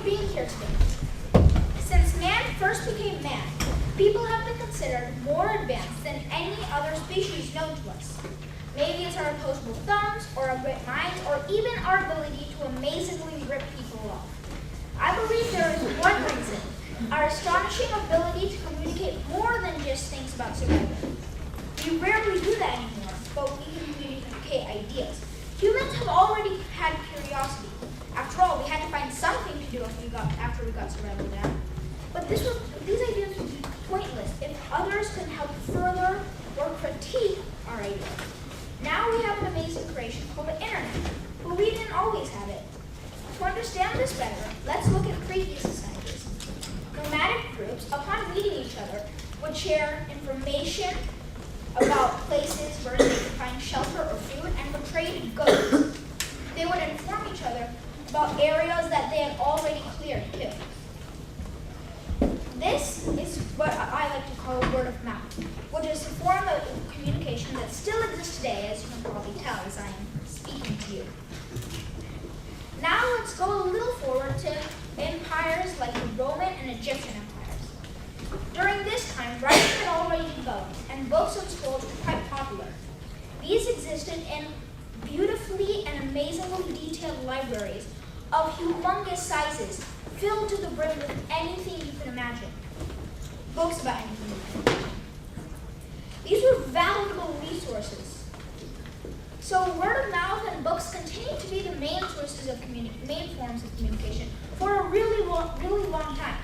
being here today. Since man first became man, people have been considered more advanced than any other species known to us. Maybe it's our opposable thumbs, or our great minds, or even our ability to amazingly rip people off. I believe there is one reason: our astonishing ability to communicate more than just things about survival. We rarely do that anymore, but we can communicate ideas. Humans have already had curiosity. After all, we had to find something to do after we got survival down. But these ideas would be pointless if others could help further or critique our ideas. Now we have an amazing creation called the internet, but we didn't always have it. To understand this better, let's look at previous societies. Nomadic groups, upon meeting each other, would share information about places where they could find shelter or food and would trade goods. They would inform each other about areas that they had already cleared too. This is what I like to call word of mouth, which is a form of communication that still exists today, as you can probably tell as I am speaking to you. Now let's go a little forward to empires like the Roman and Egyptian empires. During this time, writing had already developed, and books and scrolls were quite popular. These existed in beautifully and amazingly detailed libraries of humongous sizes, filled to the brim with anything you can imagine. Books about anything you can imagine. These were valuable resources. So word of mouth and books continue to be the main sources of main forms of communication for a really long time.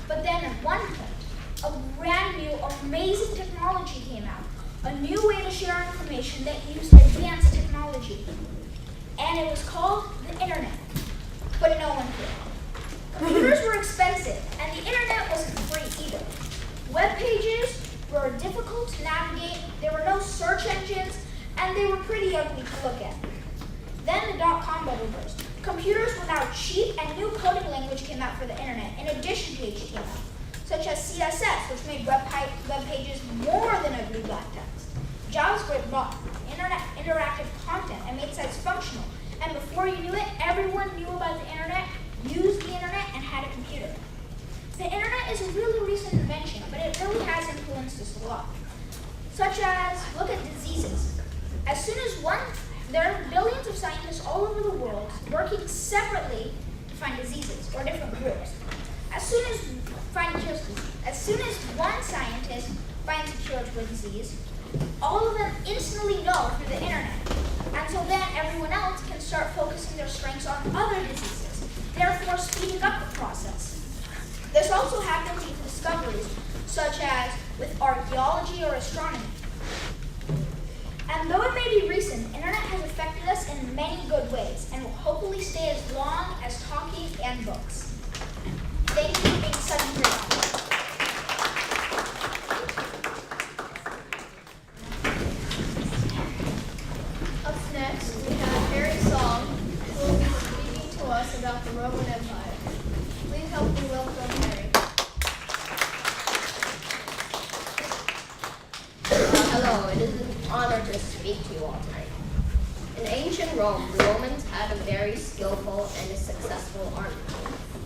But then at one point, a brand new, amazing technology came out. A new way to share information that used advanced technology. And it was called the internet. But no one could. Computers were expensive, and the internet wasn't free either. Web pages were difficult to navigate, there were no search engines, and they were pretty ugly to look at. Then the dot-com bubble burst. Computers were now cheap, and new coding language came out for the internet, in addition to HTML, such as CSS, which made web pages more than ugly black text. JavaScript brought interactive content and made sites functional. And before you knew it, everyone knew about the internet, used the internet, and had a computer. The internet is a really recent invention, but it really has influenced us a lot. Such as, look at diseases. There are billions of scientists all over the world working separately to find diseases, or different groups. As soon as one scientist finds a cure to a disease, all of them instantly know through the internet. And so then everyone else can start focusing their strengths on other diseases, therefore speeding up the process. This also happens with discoveries, such as with archaeology or astronomy. And though it may be recent, internet has affected us in many good ways and will hopefully stay as long as talking and books. Thank you for being such a great audience. Up next, we have Harry Song, who will be speaking to us about the Roman Empire. Please help me welcome Harry. Hello, it is an honor to speak to you all tonight. In ancient Rome, the Romans had a very skillful and a successful army.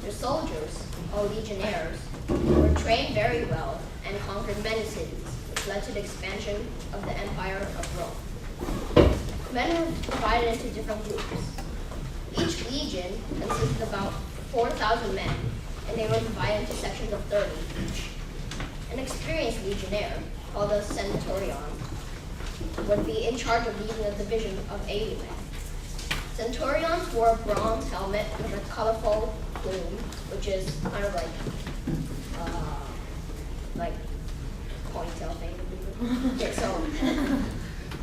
Their soldiers, or legionnaires, were trained very well and conquered many cities, which led to the expansion of the Empire of Rome. Men were divided into different groups. Each legion consisted of about 4,000 men, and they were divided into sections of 30 each. An experienced legionnaire, called a centurion, would be in charge of leading a division of 80 men. Centurions wore a bronze helmet with a colorful plume, which is kind of like ponytail thing. Okay,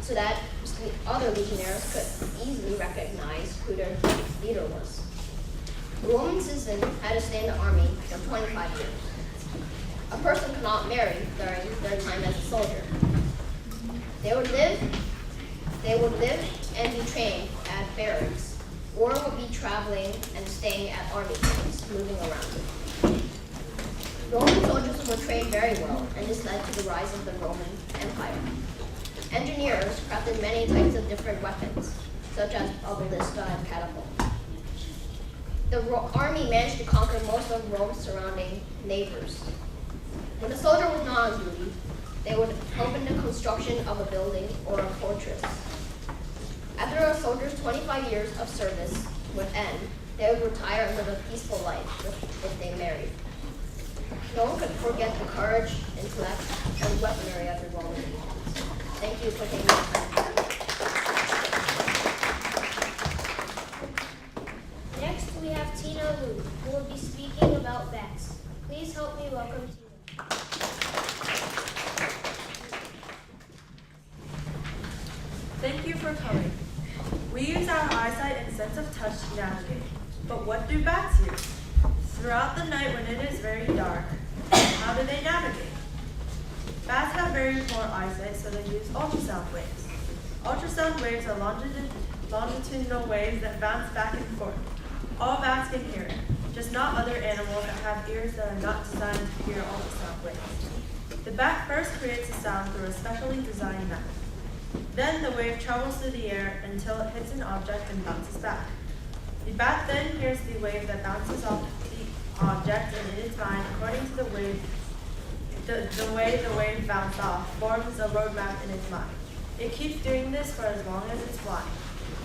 so that the other legionnaires could easily recognize who their leader was. The Roman citizen had to stay in the army for 25 years. A person could not marry during their time as a soldier. They would live and be trained at barracks, or would be traveling and staying at army camps, moving around. Roman soldiers were trained very well, and this led to the rise of the Roman Empire. Engineers crafted many types of different weapons, such as a ballista and catapult. army managed to conquer most of Rome's surrounding neighbors. When a soldier was not on duty, they would help in the construction of a building or a fortress. After a soldier's 25 years of service would end, they would retire and live a peaceful life if they married. No one could forget the courage, intellect, and weaponry of the Roman legions. Thank you for taking the time. Next, we have Tina Liu, who will be speaking about bats. Please help me welcome Tina. Thank you for coming. We use our eyesight and sense of touch to navigate. But what do bats use? Throughout the night when it is very dark, how do they navigate? Bats have very poor eyesight, so they use ultrasound waves. Ultrasound waves are longitudinal waves that bounce back and forth. All bats can hear it, just not other animals that have ears that are not designed to hear ultrasound waves. The bat first creates a sound through a specially designed mouth. Then the wave travels through the air until it hits an object and bounces back. The bat then hears the wave that bounces off the object, and in its mind, according to the way the wave bounced off, forms a road map in its mind. It keeps doing this for as long as it's flying.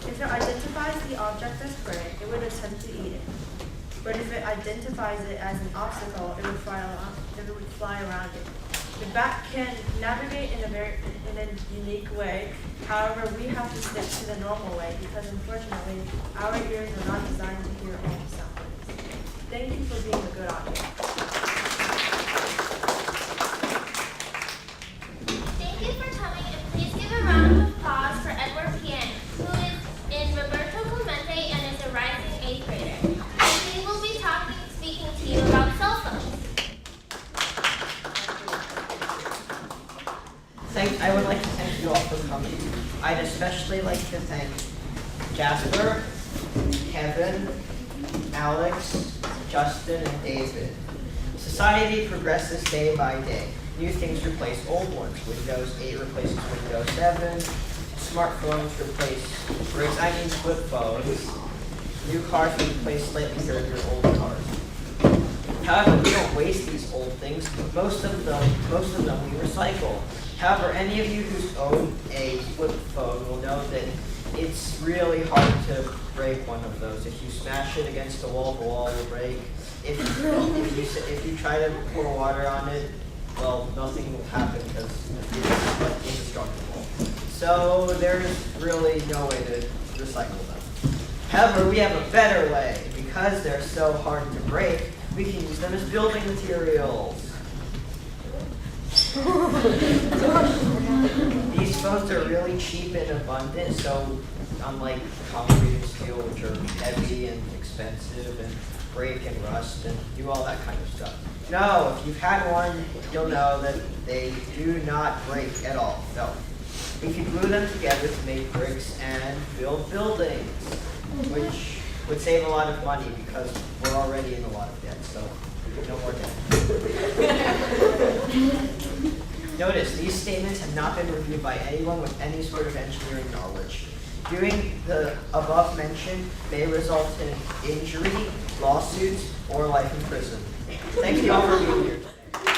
If it identifies the object as prey, it would attempt to eat it. But if it identifies it as an obstacle, it would fly around it. The bat can navigate in a unique way. However, we have to stick to the normal way because unfortunately, our ears are not designed to hear ultrasound waves. Thank you for being a good audience. Thank you for coming, and please give a round of applause for Edward Pian, who is in Roberto Clemente and is a rising 8th grader. And he will be speaking to you about cell phones. I would like to thank you all for coming. I'd especially like to thank Jasper, Kevin, Alex, Justin, and David. Society progresses day by day. New things replace old ones. Windows 8 replaces Windows 7. Smartphones replace flip phones. New cars replace slightly dirtier old cars. However, we don't waste these old things. Most of them we recycle. However, any of you who's owned a flip phone will know that it's really hard to break one of those. If you smash it against the wall will break. If you try to pour water on it, well, nothing will happen because it's indestructible. So there's really no way to recycle them. However, we have a better way. Because they're so hard to break, we can use them as building materials. These phones are really cheap and abundant, so unlike concrete and steel, which are heavy and expensive and break and rust and do all that kind of stuff. No, if you've had one, you'll know that they do not break at all. No. We can glue them together to make bricks and build buildings, which would save a lot of money because we're already in a lot of debt, so no more debt. Notice, these statements have not been reviewed by anyone with any sort of engineering knowledge. Doing the above mentioned may result in injury, lawsuits, or life in prison. Thank you all for being here today. We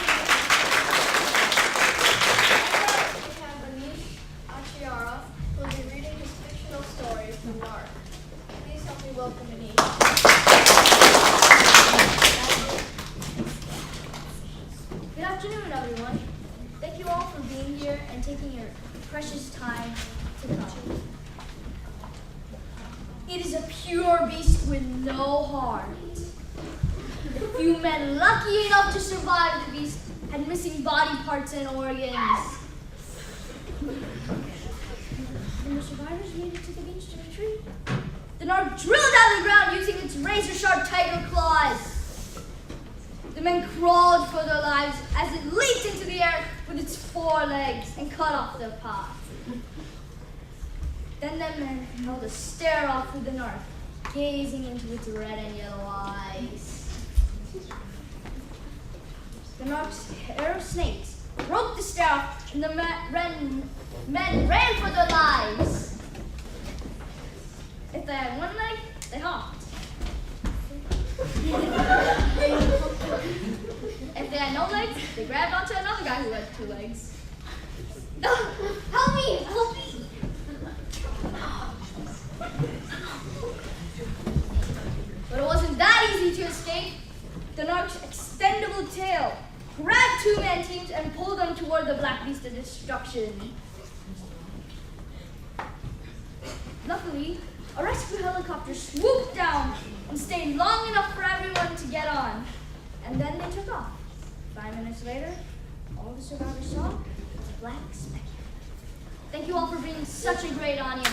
have Anish Achyara, who will be reading his fictional story from Narc. Please help me welcome Anish. Good afternoon, everyone. Thank you all for being here and taking your precious time to come. It is a pure beast with no heart. The few men lucky enough to survive the beast had missing body parts and organs. When the survivors made it to the beach to retreat, the Narc drilled out the ground using its razor-sharp tiger claws. The men crawled for their lives as it leaped into the air with its forelegs and cut off their paws. Then the men held a stare-off with the Narc, gazing into its red and yellow eyes. The Narc's hair of snakes broke the stare-off, and the men ran for their lives. If they had one leg, they hopped. If they had no legs, they grabbed onto another guy who had 2 legs. Help me! Help me! But it wasn't that easy to escape. The Narc's extendable tail grabbed 2-man teams and pulled them toward the Black Beast of Destruction. Luckily, a rescue helicopter swooped down and stayed long enough for everyone to get on. And then they took off. 5 minutes later, all the survivors saw was a black spectre. Thank you all for being such a great audience.